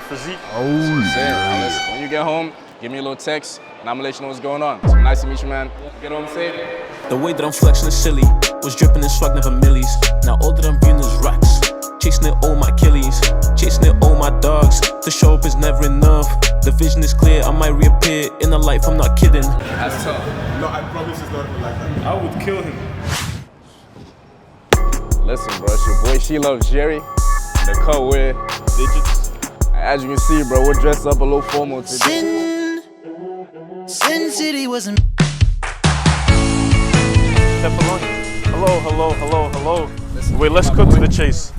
physique. Oh, yeah. Listen, when you get home, give me a little text, and I'm gonna let you know what's going on. So nice to meet you, man. Get home safe. The way that I'm flexing is silly. Was dripping in swag, never millies. Now all that I'm viewing is racks. Chasing it all my Achilles. Chasing it all my dogs. To show up is never enough. The vision is clear, I might reappear in the life, I'm not kidding. That's tough. No, I promise it's not even like that. I would kill him. Listen, bro, it's your boy She Loves Jerry. And the cut with digits. As you can see, bro, we're dressed up a little formal today. Sin City wasn't. Hello. Wait, let's cut to the chase.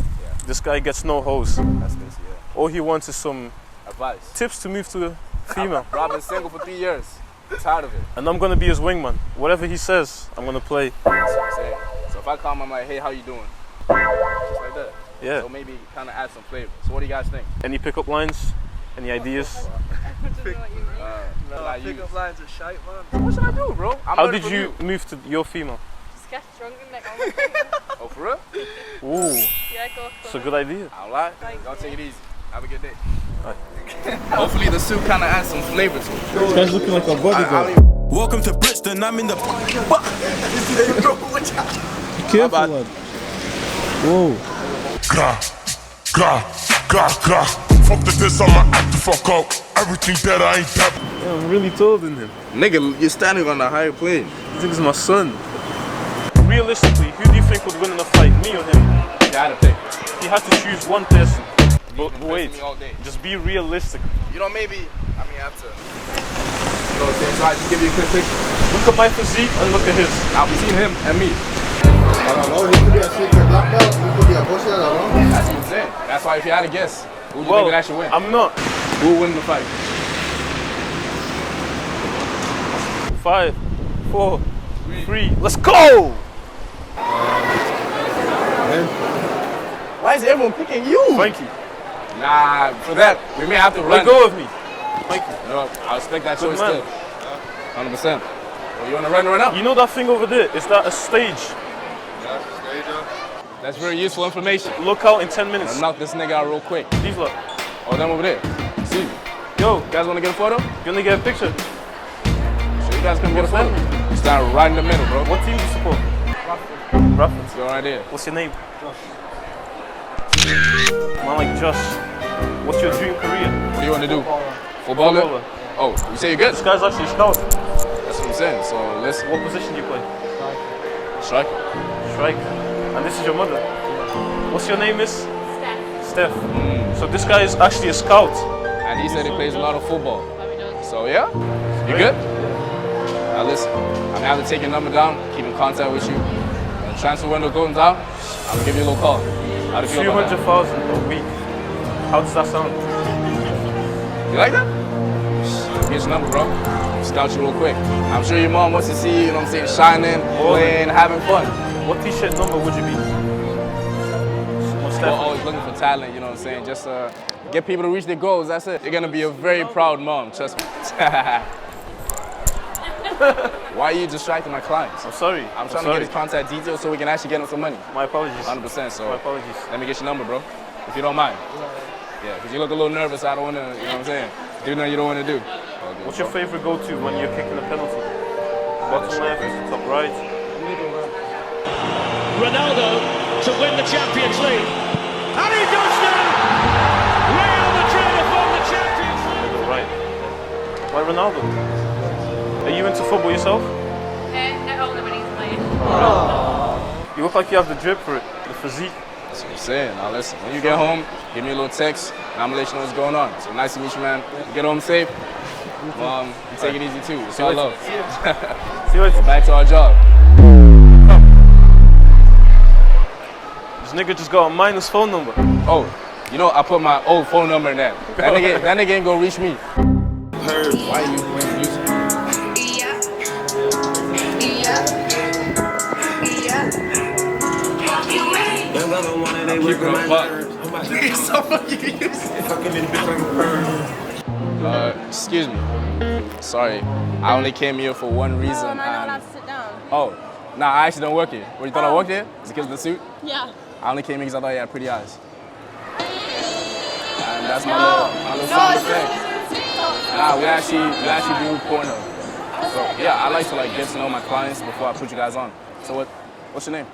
This guy gets no hose. That's this, yeah. All he wants is some Advice. tips to move to a female. Bro, I've been single for 3 years. I'm tired of it. And I'm gonna be his wingman. Whatever he says, I'm gonna play. That's what I'm saying. So if I call him, I'm like, hey, how you doing? Just like that. Yeah. So maybe kind of add some flavor. So what do you guys think? Any pickup lines? Any ideas? Pickup lines are shite, man. What should I do, bro? How did you move to your female? Just get drunk and like, oh my God. Oh, for real? Ooh, Yeah, go. it's a good idea. I don't lie. Y'all take it easy. Have a good day. Hopefully the suit kind of adds some flavor to it. This guy's looking like a bodyguard. Welcome to Brixton, I'm in the. Careful, lad. Whoa. Gra. Fuck the diss, I'ma act the fuck out. Everything that I ain't that. Yeah, I'm really taller than him. Nigga, you're standing on a higher plane. This nigga's my son. Realistically, who do you think would win in a fight, me or him? You gotta pick. He had to choose one person. But wait, Me all day. just be realistic. You know, maybe, after. You know what I'm saying? So I just give you a quick picture. Look at my physique and look at his. Now between him and me. I don't know, he could be a secret black belt, he could be a bush, I don't know. That's what I'm saying. That's why if you had to guess, who do you think would actually win? I'm not. Who will win the fight? 5, 4, 3, let's go! Why is everyone picking you? Thank you. Nah, for that, we may have to run. Let go of me. Thank you. No, I respect that Good choice man. still. 100%. Well, you wanna run right now? You know that thing over there? Is that a stage? That's very useful information. Look out in 10 minutes. I'll knock this nigga out real quick. These look. Oh, them over there. See me. Yo, You guys wanna get a photo? you gonna get a picture? Sure, you guys come get a photo. You stand right in the middle, bro. What team do you support? Raffles. Go right there. What's your name? Man like Josh. What's your dream career? What do you wanna do? Footballer? Footballer. Oh, you say you're good? This guy's actually a scout. That's what I'm saying. So listen. What position do you play? Strike. Strike. And this is your mother. What's your name, miss? Steph. Steph. So this guy is actually a scout. And he said he plays a lot of football. So yeah, you good? Now listen, I'm gonna have to take your number down, keep in contact with you. When the transfer window goes down, I'll give you a little call. How do you feel about that? 200,000 a week. How does that sound? You like that? Here's your number, bro. Scout you real quick. I'm sure your mom wants to see you, you know what I'm saying, shining, playing, having fun. What t-shirt number would you be? We're always looking for talent, you know what I'm saying? Just get people to reach their goals, that's it. You're gonna be a very proud mom, trust me. Why are you distracting my clients? I'm sorry. I'm trying to get his contact details so we can actually get him some money. My apologies. 100%, so My apologies. let me get your number, bro, if you don't mind. Yeah, because you look a little nervous, I don't want to, you know what I'm saying? Do nothing you don't want to do. What's your favorite go-to when you're kicking a penalty? Bottom left, top right? Ronaldo to win the Champions League. And he does now! Real Madrid have won the Champions League! Middle right. Why Ronaldo? Are you into football yourself? No, older when he's playing. You look like you have the drip for it, the physique. That's what I'm saying. Now listen, when you get home, give me a little text, and I'm gonna let you know what's going on. So nice to meet you, man. Get home safe. You take it easy too. It's all love. See you later. Back to our job. This nigga just got a minus phone number. Oh, you know I put my old phone number in there. That nigga ain't gonna reach me. Why are you playing music? Excuse me. Sorry, I only came here for one reason. Oh, am I not allowed to sit down? Oh, nah, I actually don't work here. What, you thought I worked here? Is it because of the suit? Yeah. I only came here because I thought you had pretty eyes. And That's my little something to say. Nah, we actually do porno. So yeah, I like to like get to know my clients before I put you guys on. So what's your name?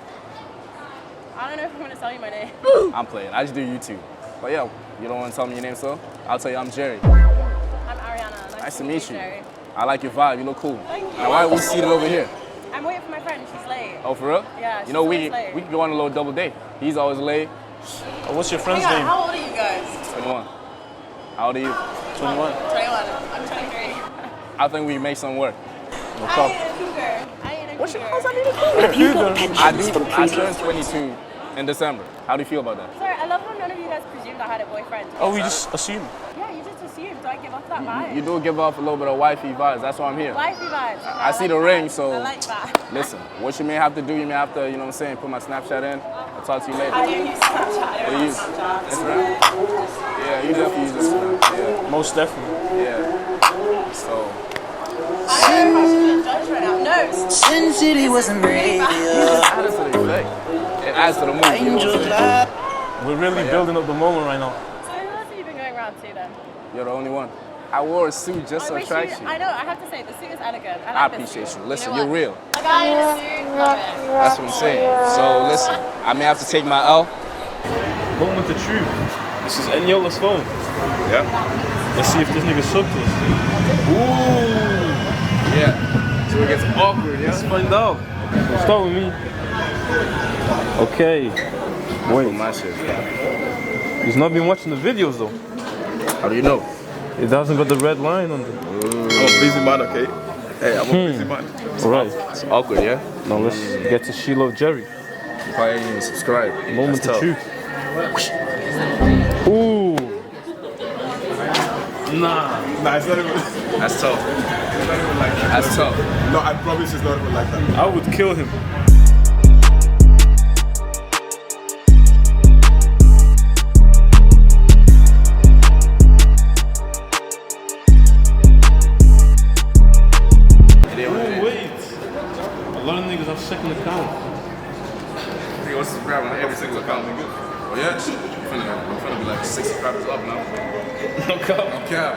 I don't know if I'm gonna tell you my name. I'm playing. I just do YouTube. But yeah, you don't want to tell me your name, so I'll tell you I'm Jerry. I'm Ariana. Nice to meet you. Jerry. I like your vibe. You look cool. Thank you. Now why are we seated over here? I'm waiting for my friend. She's late. Oh, for real? Yeah. You know, we she's always late. can go on a little double date. He's always late. What's your friend's Hang on, name? how old are you guys? 21. How old are you? 21. 21. I'm 23. I think we make something work. No I problem. ain't a cougar. I ain't a What's your cougar. house? I need a cougar. I turned 22 in December. How do you feel about that? Sorry, I love how none of you guys presumed I had a boyfriend. Oh, we just assume. Yeah, you just assumed. Do I give off that vibe? You do give off a little bit of wifey vibes. That's why I'm here. Wifey vibes. I see the ring, so I like that. listen, what you may have to do, you may have to, you know what I'm saying, put my Snapchat in. I'll talk to you later. I don't use Snapchat. I What do don't you use use? Snapchat. Instagram? Yeah, you definitely use Instagram. Most definitely. Yeah. Yeah. So, I don't know if I should judge right now. No. Sin City wasn't made. it adds to the effect. It adds to the movie, you know what I'm saying? We're really building up the moment right now. So who else have you been going around to then? You're the only one. I wore a suit just to I wish attract you. I know, I have to say, the suit is elegant. I like this appreciate suit. you. Listen, know you're what? real. A guy in a suit, love it. That's what I'm saying. So listen, I may have to take my L. Moment of truth. This is Eniola's phone. Yeah. Let's see if this nigga sucked us. Ooh. Yeah. So it gets awkward, yeah? Let's find out. Start with me. Okay. Wait. My shit. He's not been watching the videos though. How do you know? It hasn't got the red line on it. I'm a busy man, okay? Hey, I'm a busy man. Alright. It's awkward, yeah? Now let's get to She Love Jerry. You probably ain't even subscribe. Moment That's of tough. truth. Ooh. Nah, it's not even. That's tough. It's not even like that. That's tough. No, I promise it's not even like that. I would kill him. Oh, wait. A lot of niggas have second account. He wants to subscribe on every single account. Oh yeah? I'm finna be like 6 subscribers up now. No cap. No cap.